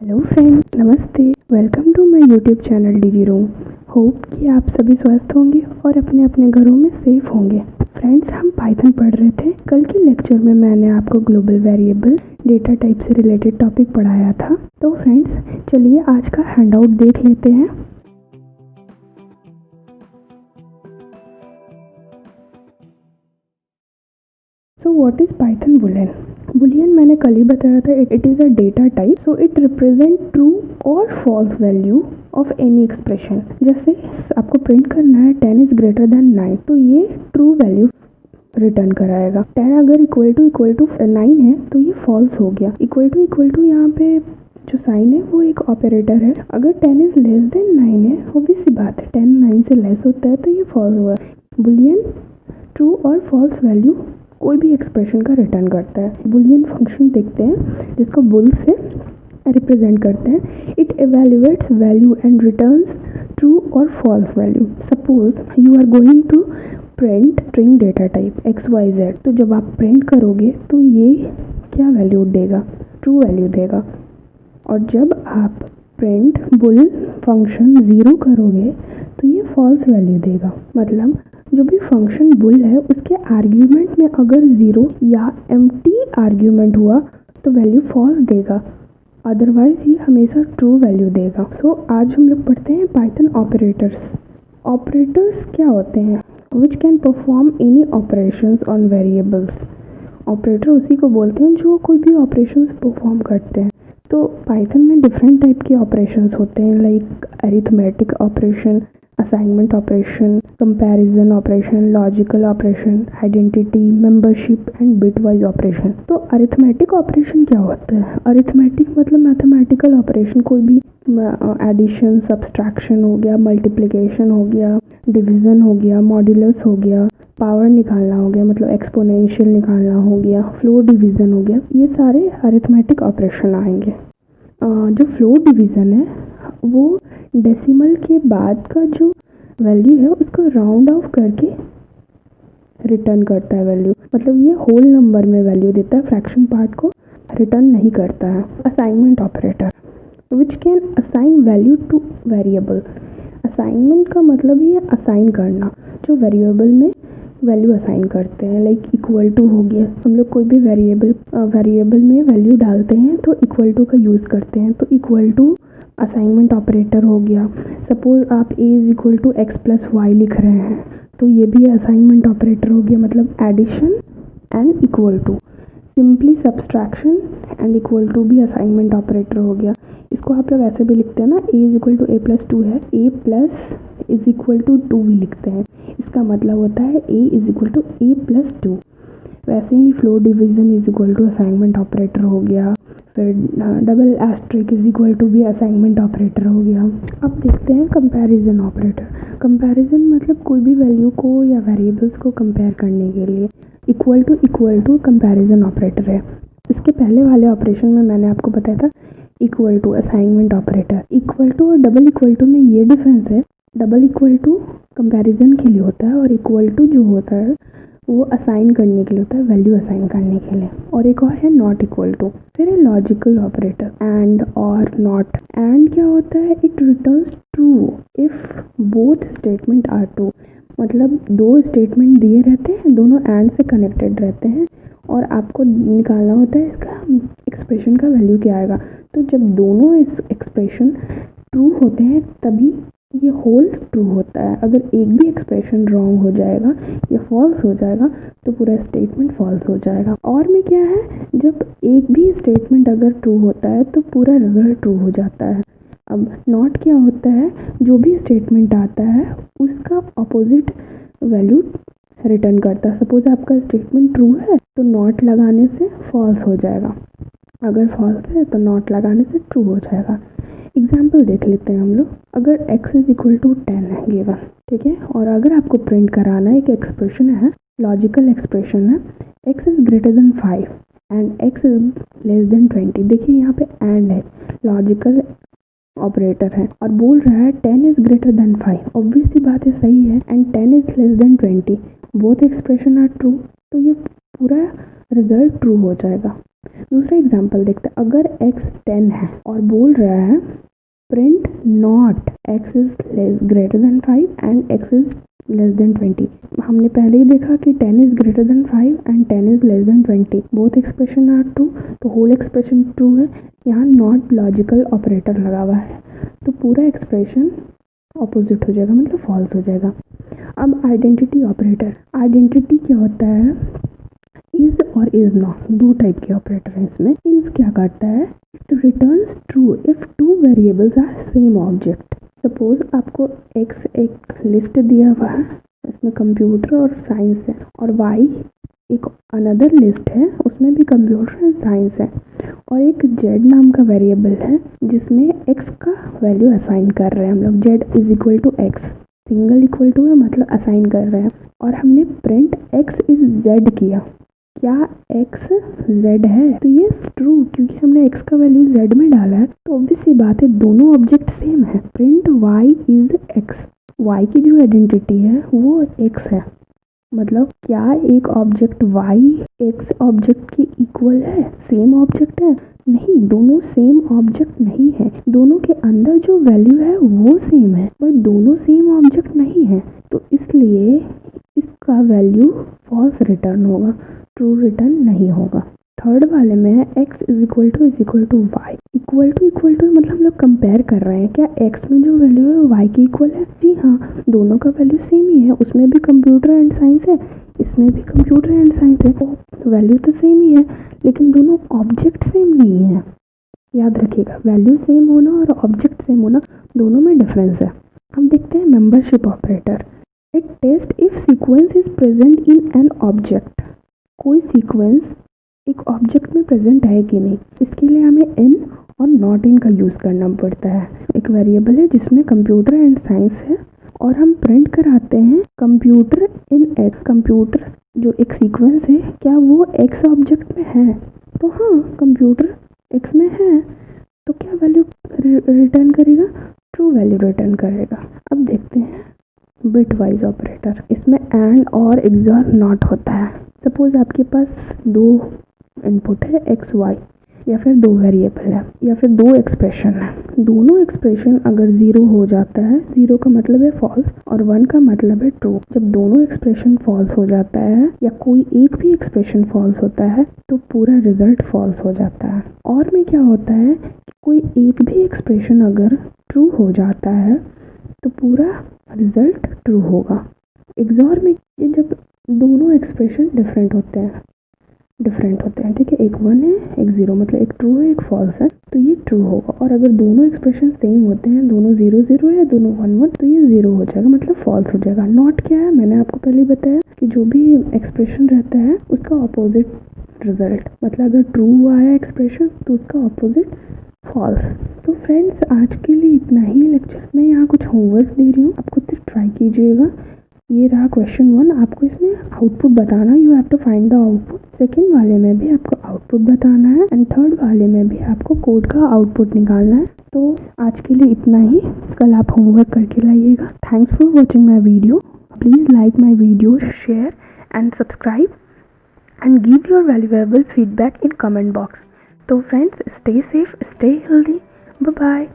Hello friends, नमस्ते। Welcome to my YouTube channel DG room. Hope कि आप सभी स्वस्थ होंगे और अपने अपने घरों में सेफ होंगे। फ्रेंड्स, हम पाइथन पढ़ रहे थे। कल के लेक्चर में मैंने आपको ग्लोबल वेरिएबल डेटा टाइप से रिलेटेड टॉपिक पढ़ाया था। तो फ्रेंड्स, चलिए आज का हैंडआउट देख लेते हैं। So what is Python boolean? Boolean मैंने कल ही बताया था, it is a data type. So it represent true और false value of any expression. जैसे आपको प्रिंट करना है 10 इज ग्रेटर देन 9, तो ये ट्रू वैल्यू रिटर्न कराएगा। 10 अगर इक्वल टू 9 है तो ये फॉल्स हो गया। इक्वल टू यहाँ पे जो साइन है वो एक ऑपरेटर है। अगर 10 इज लेस देन 9 है, ऑब्वियस सी बात है 10 9 से लेस होता है तो ये फॉल्स हुआ। बुलियन ट्रू और फॉल्स वैल्यू कोई भी एक्सप्रेशन का रिटर्न करता है। बुलियन फंक्शन देखते हैं जिसको बुल से रिप्रेजेंट करते हैं। It evaluates value and returns true और false value. Suppose you are going to print string data type XYZ, तो जब आप प्रिंट करोगे तो ये क्या वैल्यू देगा? ट्रू वैल्यू देगा। और जब आप प्रिंट बुल फंक्शन 0 करोगे तो ये फॉल्स वैल्यू देगा। मतलब जो भी फंक्शन बुल है उसके आर्ग्यूमेंट में अगर 0 या एम्प्टी आर्ग्यूमेंट हुआ तो वैल्यू फॉल्स देगा, अदरवाइज ही हमेशा ट्रू वैल्यू देगा। सो आज हम लोग पढ़ते हैं पाइथन ऑपरेटर्स। ऑपरेटर्स क्या होते हैं? Which can perform any operations on variables. Operator उसी को बोलते हैं जो कोई भी ऑपरेशंस परफॉर्म करते हैं। तो पाइथन में डिफरेंट टाइप के ऑपरेशंस होते हैं, like arithmetic operation, assignment operation, comparison operation, logical operation, identity, membership and bitwise operation. तो अरिथमेटिक ऑपरेशन क्या होता है? अरिथमेटिक मतलब मैथमेटिकल ऑपरेशन, कोई भी एडिशन, सब्सट्रैक्शन हो गया, मल्टीप्लिकेशन हो गया, डिवीजन हो गया, मॉड्यूलस हो गया, पावर निकालना हो गया मतलब एक्सपोनेंशियल निकालना हो गया, फ्लोर डिवीजन हो गया, ये सारे अरिथमेटिक ऑपरेशन आएंगे। जो फ्लोर डिवीजन है वो डेसिमल के बाद का जो वैल्यू है उसको राउंड ऑफ करके रिटर्न करता है वैल्यू। मतलब ये होल नंबर में वैल्यू देता है, फ्रैक्शन पार्ट को रिटर्न नहीं करता है। Assignment operator which can assign value two variable. Assignment का मतलब ही है असाइन करना, जो वेरिएबल में वैल्यू असाइन करते हैं। लाइक इक्वल टू हो गया, हम लोग कोई भी वेरिएबल में वैल्यू डालते हैं तो इक्वल टू का यूज़ करते हैं, तो इक्वल टू असाइनमेंट ऑपरेटर हो गया। सपोज आप a is equal to X plus Y लिख रहे हैं तो ये भी असाइनमेंट ऑपरेटर हो गया, मतलब addition and equal to. Simply subtraction and equal to भी असाइनमेंट ऑपरेटर हो गया। इसको आप लोग ऐसे भी लिखते हैं ना, a is equal to a plus 2 है, a plus is equal to 2 भी लिखते हैं। इसका मतलब होता है a is equal to a plus 2। वैसे ही floor division is equal to assignment operator हो गया। फिर double asterisk is equal to भी असाइनमेंट ऑपरेटर हो गया। अब देखते हैं कंपैरिजन ऑपरेटर। कंपैरिजन मतलब कोई भी वैल्यू को या वेरिएबल्स को कंपेयर करने के लिए इक्वल टू कंपैरिजन ऑपरेटर है। इसके पहले वाले ऑपरेशन में मैंने आपको बताया था equal to assignment operator. Equal to और डबल इक्वल टू में ये डिफरेंस है, डबल इक्वल टू कंपैरिजन के लिए होता है और इक्वल टू जो होता है वो असाइन करने के लिए होता है, वैल्यू असाइन करने के लिए। और एक और है नॉट इक्वल टू। फिर है लॉजिकल ऑपरेटर, एंड और नॉट। एंड क्या होता है? It returns true if both statement are true. मतलब दो स्टेटमेंट दिए रहते हैं, दोनों एंड से कनेक्टेड रहते हैं और आपको निकालना होता है इसका एक्सप्रेशन का वैल्यू क्या आएगा। तो जब दोनों इस एक्सप्रेशन ट्रू होते हैं तभी ये होल ट्रू होता है। अगर एक भी एक्सप्रेशन रॉन्ग हो जाएगा या फॉल्स हो जाएगा तो पूरा स्टेटमेंट फॉल्स हो जाएगा। और में क्या है, जब एक भी स्टेटमेंट अगर ट्रू होता है तो पूरा रिजल्ट ट्रू हो जाता है। अब नॉट क्या होता है? जो भी स्टेटमेंट आता है उसका अपोजिट वैल्यू रिटर्न करता है। सपोज आपका स्टेटमेंट ट्रू है तो नॉट लगाने से फॉल्स हो जाएगा, अगर फॉल्स है तो नॉट लगाने से ट्रू हो जाएगा। एग्जाम्पल देख लेते हैं हम लोग। अगर x इज इक्वल टू 10 है गिवन, ठीक है, और अगर आपको प्रिंट कराना है, एक एक्सप्रेशन है, लॉजिकल एक्सप्रेशन है, x is greater than 5 and x is less than 20। देखिए यहाँ पे एंड है, लॉजिकल ऑपरेटर है और बोल रहा है 10 इज ग्रेटर देन 5। ऑब्वियस सी बात है, सही है। And 10 is less than 20, both expression are true, तो ये पूरा रिजल्ट ट्रू हो जाएगा। दूसरा एग्जाम्पल देखते हैं, अगर x 10 है और बोल रहा है print not x is greater than 5 and x is less than 20। हमने पहले ही देखा कि 10 is greater than 5 and 10 is less than 20, both expression are true, तो होल एक्सप्रेशन ट्रू है। यहाँ नॉट लॉजिकल ऑपरेटर लगा हुआ है, तो पूरा एक्सप्रेशन ऑपोजिट हो जाएगा, मतलब फॉल्स हो जाएगा। अब आइडेंटिटी ऑपरेटर, आइडेंटिटी क्या होता है, इज और इज नॉट, दो टाइप के ऑपरेटर हैं इसमें। इज क्या करता है, it returns true if two variables are same object. Suppose आपको एक्स एक लिस्ट दिया हुआ है, इसमें कंप्यूटर और साइंस है, और वाई एक अनदर लिस्ट है, उसमें भी कंप्यूटर और साइंस है, और एक जेड नाम का वेरिएबल है जिसमें एक्स का वैल्यू असाइन कर रहे हैं हम लोग। Z is equal to X, single equal to है मतलब असाइन कर रहे हैं, और हमने प्रिंट एक्स इज जेड किया। क्या x z है, तो ये ट्रू, क्योंकि हमने x का वैल्यू z में डाला है, तो ऑब्वियस सी बात है दोनों ऑब्जेक्ट सेम है। Print y is x, y की जो आइडेंटिटी है वो x है, मतलब क्या एक ऑब्जेक्ट y x ऑब्जेक्ट के इक्वल है, सेम ऑब्जेक्ट है? नहीं, दोनों सेम ऑब्जेक्ट नहीं है, दोनों के अंदर जो वैल्यू है वो सेम है, बट दोनों सेम ऑब्जेक्ट नहीं है, तो इसलिए इसका वैल्यू फॉल्स रिटर्न होगा, ट्रू रिटर्न नहीं होगा। थर्ड वाले में है x is equal to Y, equal to मतलब हम लोग कंपेयर कर रहे हैं, क्या x में जो वैल्यू है वो y की इक्वल है? जी हाँ, दोनों का वैल्यू सेम ही है, उसमें भी कंप्यूटर एंड साइंस है, इसमें भी कंप्यूटर एंड साइंस है, तो वैल्यू तो सेम ही है, लेकिन दोनों ऑब्जेक्ट सेम नहीं है। याद रखिएगा, वैल्यू सेम होना और ऑब्जेक्ट सेम होना दोनों में डिफरेंस है। हम देखते हैं membership operator. It taste if sequence is present in an object, कोई सीक्वेंस एक ऑब्जेक्ट में प्रेजेंट है कि नहीं, इसके लिए हमें इन और नॉट इन का यूज़ करना पड़ता है। एक वेरिएबल है जिसमें कंप्यूटर एंड साइंस है, और हम प्रिंट कराते हैं कंप्यूटर इन एक्स। कंप्यूटर जो एक सीक्वेंस है, क्या वो एक्स ऑब्जेक्ट में है? तो हाँ, कंप्यूटर एक्स में है, तो क्या वैल्यू रिटर्न करेगा? ट्रू वैल्यू रिटर्न करेगा। अब देखते हैं बिट वाइज ऑपरेटर, इसमें एंड और एक्सॉर नॉट होता है। सपोज आपके पास दो इनपुट है एक्स वाई, या फिर दो वेरिएबल है, या फिर दो एक्सप्रेशन है, दोनों एक्सप्रेशन अगर ज़ीरो हो जाता है, ज़ीरो का मतलब है फॉल्स और वन का मतलब है ट्रू। जब दोनों एक्सप्रेशन फॉल्स हो जाता है या कोई एक भी एक्सप्रेशन फॉल्स होता है तो पूरा रिजल्ट फॉल्स हो जाता है। और में क्या होता है कि कोई एक भी एक्सप्रेशन अगर ट्रू हो जाता है तो पूरा रिजल्ट ट्रू होगा। एक्सॉर में ये जब दोनों एक्सप्रेशन डिफरेंट होते हैं, ठीक है, एक वन है एक ज़ीरो, मतलब एक ट्रू है एक फॉल्स है, तो ये ट्रू होगा। और अगर दोनों एक्सप्रेशन सेम होते हैं, दोनों 0 0 है, दोनों 1 1, तो ये 0 हो जाएगा, मतलब फॉल्स हो जाएगा। नॉट क्या है, मैंने आपको पहले बताया कि जो भी एक्सप्रेशन रहता है उसका ऑपोजिट रिजल्ट, मतलब अगर ट्रू आया एक्सप्रेशन तो उसका ऑपोजिट फॉल्स। तो फ्रेंड्स, आज के लिए इतना ही लेक्चर। मैं यहाँ कुछ होमवर्क दे रही हूँ, आप खुद से ट्राई कीजिएगा। ये रहा क्वेश्चन 1, आपको इसमें आउटपुट बताना, you have to find the output. Second वाले में भी आपको आउटपुट बताना है, एंड थर्ड वाले में भी आपको कोड का आउटपुट निकालना है। तो आज के लिए इतना ही, कल आप होमवर्क करके लाइएगा। Thanks for watching my video. Please like my video, share and subscribe and give your valuable feedback in comment box. तो friends, stay safe, stay healthy, bye bye.